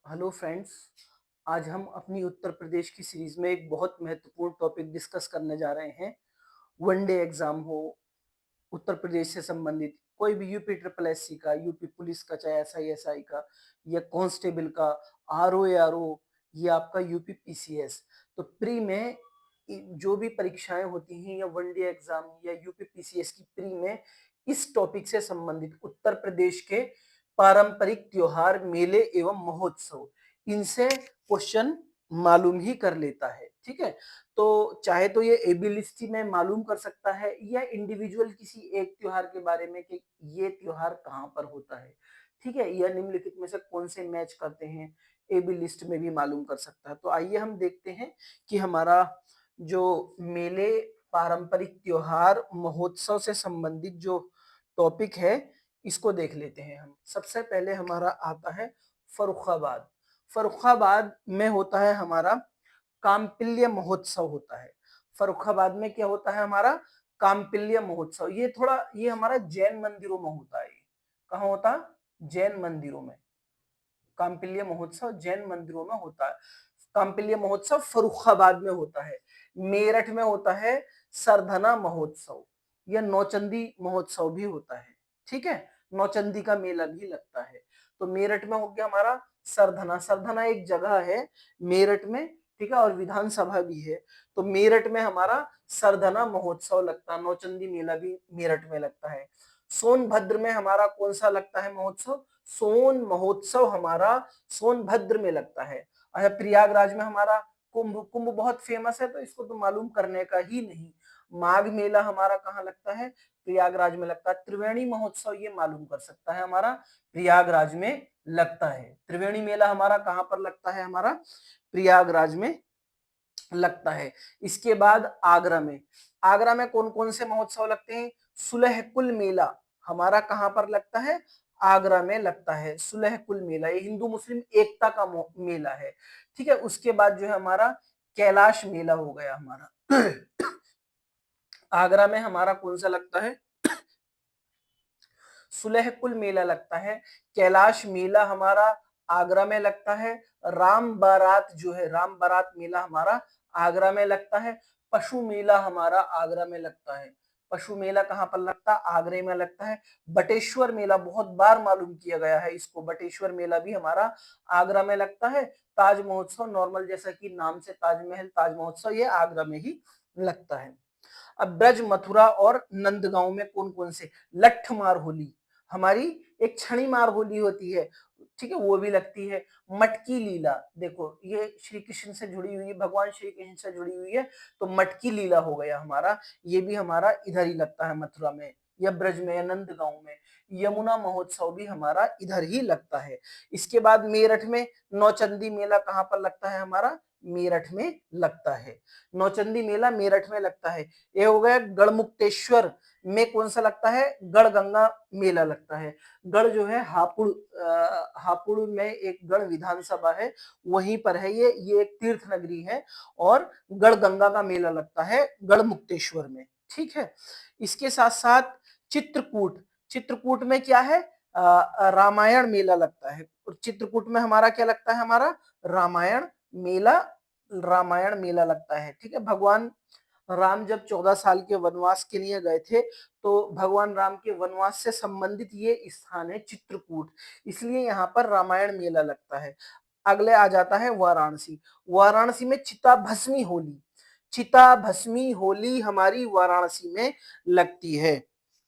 Hello friends. आज हम अपनी उत्तर प्रदेश की सीरीज में एक बहुत महत्वपूर्ण टॉपिक डिस्कस करने जा रहे हैं। वनडे एग्जाम हो, उत्तर प्रदेश से संबंधित कोई भी यूपी ट्रिपल एससी का, यूपी पुलिस का, चाहे एसआई का या कांस्टेबल का, आरओ या आपका यूपी पीसीएस। तो प्री में जो भी परीक्षाएं होती हैं या वनडे एग्जाम या यूपी पीसीएस की प्री में इस टॉपिक से संबंधित उत्तर प्रदेश के पारंपरिक त्योहार, मेले एवं महोत्सव, इनसे क्वेश्चन मालूम ही कर लेता है। ठीक है, तो चाहे तो ये एबी लिस्ट में मालूम कर सकता है या इंडिविजुअल किसी एक त्योहार के बारे में कि ये त्योहार कहाँ पर होता है। ठीक है, या निम्नलिखित में से कौन से मैच करते हैं, एबी लिस्ट में भी मालूम कर सकता है। तो आइए हम देखते हैं कि हमारा जो मेले, पारंपरिक त्योहार, महोत्सव से संबंधित जो टॉपिक है इसको देख लेते हैं। हम सबसे पहले हमारा आता है फर्रुखाबाद। फर्रुखाबाद में होता है हमारा काम्पिल्य महोत्सव होता है। फर्रुखाबाद में क्या होता है हमारा काम्पिल्य महोत्सव। ये हमारा जैन मंदिरों में होता है। कहाँ होता है? जैन मंदिरों में। काम्पिल्य महोत्सव जैन मंदिरों में होता है। काम्पिल्य महोत्सव फर्रुखाबाद में होता है। मेरठ में होता है सरधना महोत्सव या नौचंदी महोत्सव भी होता है। ठीक है, नौचंदी का मेला भी लगता है। तो मेरठ में हो गया हमारा सरधना। सरधना एक जगह है मेरठ में, ठीक है, और विधानसभा भी है। तो मेरठ में हमारा सरधना महोत्सव लगता है, नौचंदी मेला भी मेरठ में लगता है। सोनभद्र में हमारा कौन सा लगता है महोत्सव? सोन महोत्सव हमारा सोनभद्र में लगता है। अच्छा, प्रयागराज में हमारा कुंभ। कुंभ बहुत फेमस है तो इसको तो मालूम करने का ही नहीं। माघ मेला हमारा कहाँ लगता है? प्रयागराज में लगता है। त्रिवेणी महोत्सव ये मालूम कर सकता है हमारा प्रयागराज में लगता है। त्रिवेणी मेला हमारा कहाँ पर लगता है? हमारा प्रयागराज में लगता है। इसके बाद आगरा में, आगरा में कौन कौन से महोत्सव लगते हैं? सुलहकुल मेला हमारा कहाँ पर लगता है? आगरा में लगता है सुलहकुल मेला। ये हिंदू मुस्लिम एकता का मेला है। ठीक है, उसके बाद जो है हमारा कैलाश मेला हो गया हमारा। आगरा में हमारा कौन सा लगता है? सुलहकुल मेला लगता है। कैलाश मेला हमारा आगरा में लगता है। राम बारात जो है, राम बारात मेला हमारा आगरा में लगता है। पशु मेला हमारा आगरा में लगता है। पशु मेला कहाँ पर लगता है? आगरे में लगता है। बटेश्वर मेला बहुत बार मालूम किया गया है इसको, बटेश्वर मेला भी हमारा आगरा में लगता है। ताज महोत्सव नॉर्मल, जैसा कि नाम से ताजमहल, ताज महोत्सव ये आगरा में ही लगता है। अब ब्रज, मथुरा और नंदगांव में कौन कौन से? लट्ठमार होली हमारी, एक छड़ी मार होली होती है, ठीक है, वो भी लगती है। मटकी लीला, देखो ये श्री कृष्ण से जुड़ी हुई है, भगवान श्री कृष्ण से जुड़ी हुई है, तो मटकी लीला हो गया हमारा, ये भी हमारा इधर ही लगता है, मथुरा में या ब्रज में या नंदगांव में। यमुना महोत्सव भी हमारा इधर ही लगता है। इसके बाद मेरठ में नौचंदी मेला कहाँ पर लगता है? हमारा मेरठ में लगता है। नौचंदी मेला मेरठ में लगता है। ये हो गया। गढ़मुक्तेश्वर में कौन सा लगता है? गढ़ गंगा मेला लगता है। गढ़ जो है हापुड़, हापुड़ में एक गढ़ विधानसभा है, वहीं पर है ये एक तीर्थ नगरी है, और गढ़ गंगा का मेला लगता है गढ़मुक्तेश्वर में। ठीक है, इसके साथ साथ चित्रकूट, चित्रकूट में क्या है? रामायण मेला लगता है। और चित्रकूट में हमारा क्या लगता है? हमारा रामायण मेला, रामायण मेला लगता है। ठीक है, भगवान राम जब 14 साल के वनवास के लिए गए थे, तो भगवान राम के वनवास से संबंधित ये स्थान है चित्रकूट, इसलिए यहाँ पर रामायण मेला लगता है। अगले आ जाता है वाराणसी। वाराणसी में चिता भस्मी होली, चिता भस्मी होली हमारी वाराणसी में लगती है।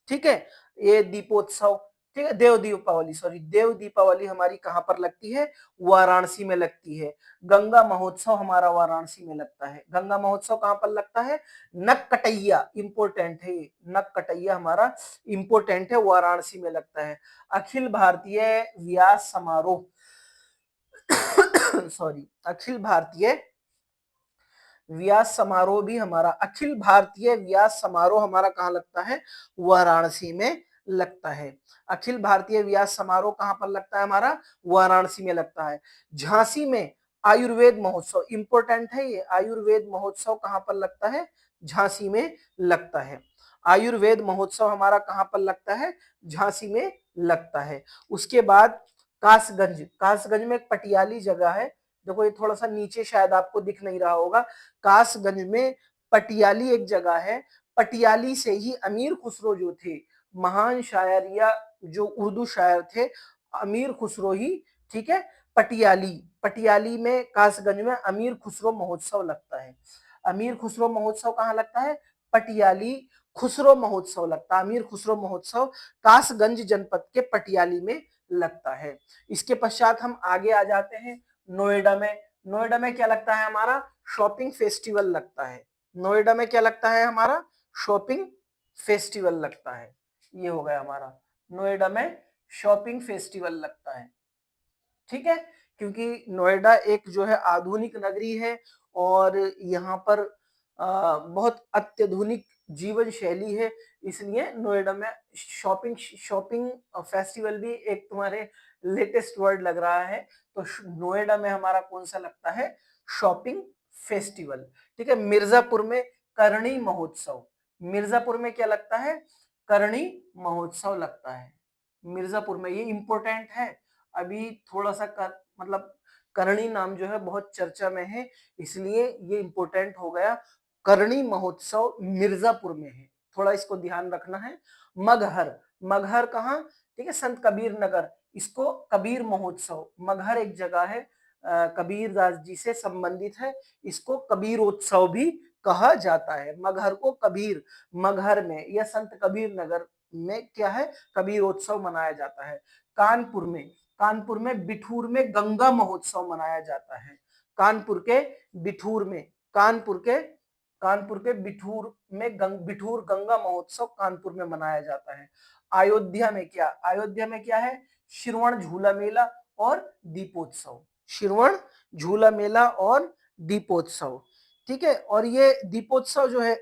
ठीक है, ये दीपोत्सव, ठीक है, देव दीपावली, सॉरी, देव दीपावली हमारी कहाँ पर लगती है? वाराणसी में लगती है। गंगा महोत्सव हमारा वाराणसी में लगता है। गंगा महोत्सव कहाँ पर लगता है? नक्कटैया, इंपोर्टेंट है ये, नक्कटैया हमारा इंपोर्टेंट है, वाराणसी में लगता है। अखिल भारतीय व्यास समारोह, सॉरी, अखिल भारतीय व्यास समारोह भी हमारा, अखिल भारतीय व्यास समारोह हमारा कहाँ लगता है? वाराणसी में लगता है। अखिल भारतीय व्यास समारोह कहाँ पर लगता है? हमारा वाराणसी में लगता है। झांसी में आयुर्वेद महोत्सव, इंपोर्टेंट है ये, आयुर्वेद महोत्सव कहाँ पर लगता है? झांसी में लगता है। आयुर्वेद महोत्सव हमारा कहाँ पर लगता है? झांसी में लगता है। उसके बाद कासगंज, कासगंज में एक पटियाली जगह है, देखो ये थोड़ा सा नीचे शायद आपको दिख नहीं रहा होगा, कासगंज में पटियाली एक जगह है। पटियाली से ही अमीर खुसरो जो थे, महान शायर या जो उर्दू शायर थे, अमीर खुसरो ही, ठीक है। पटियाली, पटियाली में कासगंज में अमीर खुसरो महोत्सव लगता है। अमीर खुसरो महोत्सव कहाँ लगता है? पटियाली खुसरो महोत्सव लगता है। अमीर खुसरो महोत्सव कासगंज जनपद के पटियाली में लगता है। इसके पश्चात हम आगे आ जाते हैं नोएडा में। नोएडा में क्या लगता है हमारा? शॉपिंग फेस्टिवल लगता है। नोएडा में क्या लगता है हमारा? शॉपिंग फेस्टिवल लगता है। ये हो गया हमारा, नोएडा में शॉपिंग फेस्टिवल लगता है, ठीक है। क्योंकि नोएडा एक जो है आधुनिक नगरी है और यहाँ पर बहुत अत्याधुनिक जीवन शैली है, इसलिए नोएडा में शॉपिंग शॉपिंग फेस्टिवल भी एक तुम्हारे लेटेस्ट वर्ड लग रहा है। तो नोएडा में हमारा कौन सा लगता है? शॉपिंग फेस्टिवल, ठीक है। मिर्जापुर में करणी महोत्सव, मिर्जापुर में क्या लगता है? करणी महोत्सव लगता है मिर्जापुर में। ये इंपॉर्टेंट है, अभी थोड़ा सा मतलब करणी नाम जो है बहुत चर्चा में है, इसलिए ये इंपॉर्टेंट हो गया। करणी महोत्सव मिर्जापुर में है, थोड़ा इसको ध्यान रखना है। मगहर, मगहर कहाँ? ठीक है, संत कबीर नगर, इसको कबीर महोत्सव, मगहर एक जगह है, कबीर दास जी से संबंधित है, इसको कबीरोत्सव भी कहा जाता है। मगहर को कबीर, मगहर में या संत कबीर नगर में क्या है? कबीरोत्सव मनाया जाता है। कानपुर में, कानपुर में बिठूर में गंगा महोत्सव मनाया जाता है। कानपुर के बिठूर में, कानपुर के बिठूर में बिठूर गंगा महोत्सव कानपुर में मनाया जाता है। अयोध्या में क्या? अयोध्या में क्या है? श्रवण झूला मेला और दीपोत्सव, श्रवण झूला मेला और दीपोत्सव, ठीक है। और ये दीपोत्सव जो है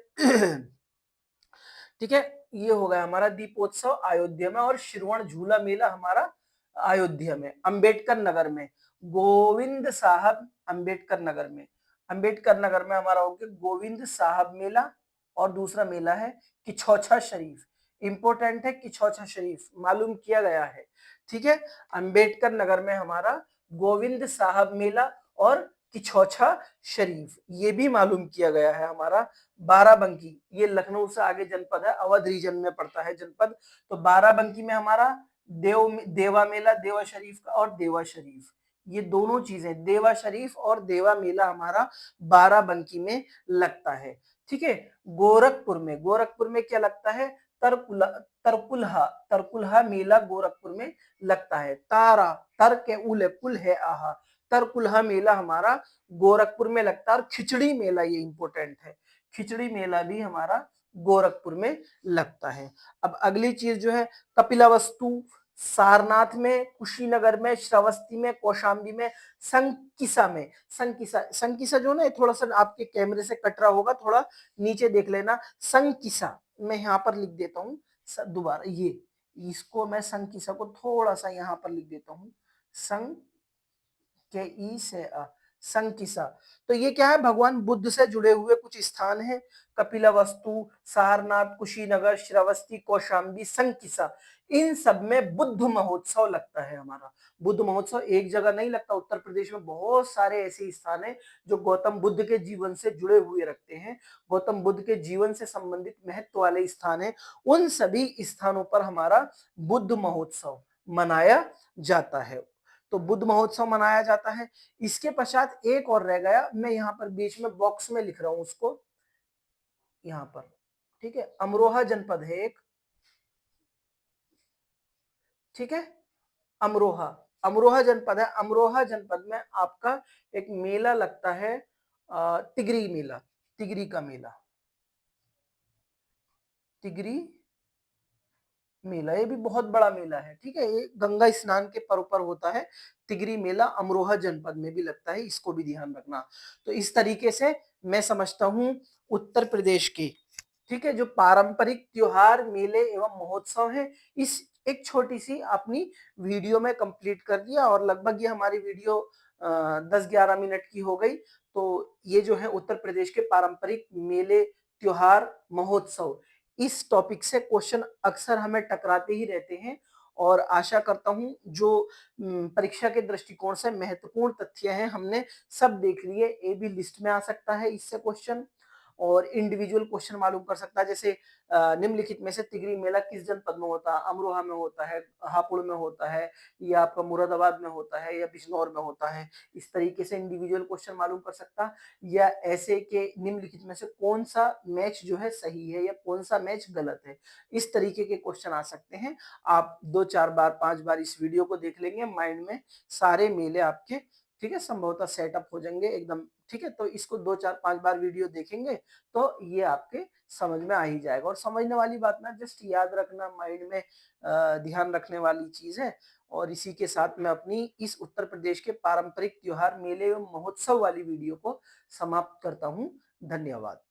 ठीक है, ये हो गया हमारा दीपोत्सव अयोध्या में, और श्रवण झूला मेला हमारा अयोध्या में। अंबेडकर नगर में गोविंद साहब, अंबेडकर नगर में, अंबेडकर नगर में हमारा हो गया गोविंद साहब मेला, और दूसरा मेला है किछौछा शरीफ। इंपोर्टेंट है, किछौछा शरीफ मालूम किया गया है, ठीक है। अंबेडकर नगर में हमारा गोविंद साहब मेला और किछौछा शरीफ, ये भी मालूम किया गया है हमारा। बाराबंकी, ये लखनऊ से आगे जनपद है, अवध रीजन में पड़ता है जनपद। तो बाराबंकी में हमारा देवा मेला, देवा शरीफ का, और देवा शरीफ, ये दोनों चीजें, देवा शरीफ और देवा मेला हमारा बाराबंकी में लगता है, ठीक है। गोरखपुर में, गोरखपुर में क्या लगता है? तरकुलहा, तरकुलहा मेला गोरखपुर में लगता है। तारा, तर के उल कुल है आहा, तरकुलहा मेला हमारा गोरखपुर में लगता है। और खिचड़ी मेला, ये इंपॉर्टेंट है, खिचड़ी मेला भी हमारा गोरखपुर में लगता है। अब अगली चीज जो है कपिलावस्तु, सारनाथ में, कुशीनगर में, श्रावस्ती में, कौशाम्बी में, संकिसा में। संकिसा, संकिसा जो ना थोड़ा सा आपके कैमरे से कट रहा होगा, थोड़ा नीचे देख लेना। संकिसा मैं यहाँ पर लिख देता हूँ दोबारा, ये इसको मैं संकिसा को थोड़ा सा यहाँ पर लिख देता हूँ, संग के ई से संकिसा। तो ये क्या है? भगवान बुद्ध से जुड़े हुए कुछ स्थान हैं। कपिलावस्तु, सारनाथ, कुशीनगर, श्रावस्ती, कौशाम्बी, संकिसा, इन सब में बुद्ध महोत्सव लगता है हमारा। बुद्ध महोत्सव एक जगह नहीं लगता, उत्तर प्रदेश में बहुत सारे ऐसे स्थान हैं जो गौतम बुद्ध के जीवन से जुड़े हुए रखते हैं, गौतम बुद्ध के जीवन से संबंधित महत्व वाले स्थान हैं। उन सभी स्थानों पर हमारा बुद्ध महोत्सव मनाया जाता है। तो बुद्ध महोत्सव मनाया जाता है। इसके पश्चात एक और रह गया, मैं यहाँ पर बीच में बॉक्स में लिख रहा हूं उसको, यहाँ पर, ठीक है। अमरोहा जनपद है एक, ठीक है। अमरोहा, अमरोहा जनपद है। अमरोहा जनपद में आपका एक मेला लगता है, तिगरी मेला, तिगरी का मेला, तिगरी मेला, ये भी बहुत बड़ा मेला है, ठीक है। ये गंगा स्नान के पर्व पर होता है। तिगरी मेला अमरोहा जनपद में भी लगता है, इसको भी ध्यान रखना। तो इस तरीके से मैं समझता हूँ उत्तर प्रदेश के, ठीक है, जो पारंपरिक त्योहार, मेले एवं महोत्सव है, इस एक छोटी सी अपनी वीडियो में कंप्लीट कर दिया। और लगभग ये हमारी वीडियो 10-11 मिनट की हो गई। तो ये जो है उत्तर प्रदेश के पारंपरिक मेले, त्योहार, महोत्सव, इस टॉपिक से क्वेश्चन अक्सर हमें टकराते ही रहते हैं। और आशा करता हूँ जो परीक्षा के दृष्टिकोण से महत्वपूर्ण तथ्य हैं हमने सब देख लिए। ए भी लिस्ट में आ सकता है इससे क्वेश्चन, और इंडिविजुअल क्वेश्चन मालूम कर सकता है, जैसे निम्नलिखित में से तिगरी मेला किस जनपद में होता है? अमरोहा में होता है, हापुड़ में होता है, या आपका मुरादाबाद में होता है, या बिजनौर में होता है। इस तरीके से इंडिविजुअल क्वेश्चन मालूम कर सकता, या ऐसे के निम्नलिखित में से कौन सा मैच जो है सही है या कौन सा मैच गलत है, इस तरीके के क्वेश्चन आ सकते हैं। आप 2-4 बार 5 बार इस वीडियो को देख लेंगे, माइंड में सारे मेले आपके, ठीक है, संभवतः सेटअप हो जाएंगे एकदम, ठीक है। तो इसको 2-4-5 बार वीडियो देखेंगे तो ये आपके समझ में आ ही जाएगा। और समझने वाली बात ना, जस्ट याद रखना, माइंड में ध्यान रखने वाली चीज है। और इसी के साथ मैं अपनी इस उत्तर प्रदेश के पारंपरिक त्योहार मेले एवं महोत्सव वाली वीडियो को समाप्त करता हूँ। धन्यवाद।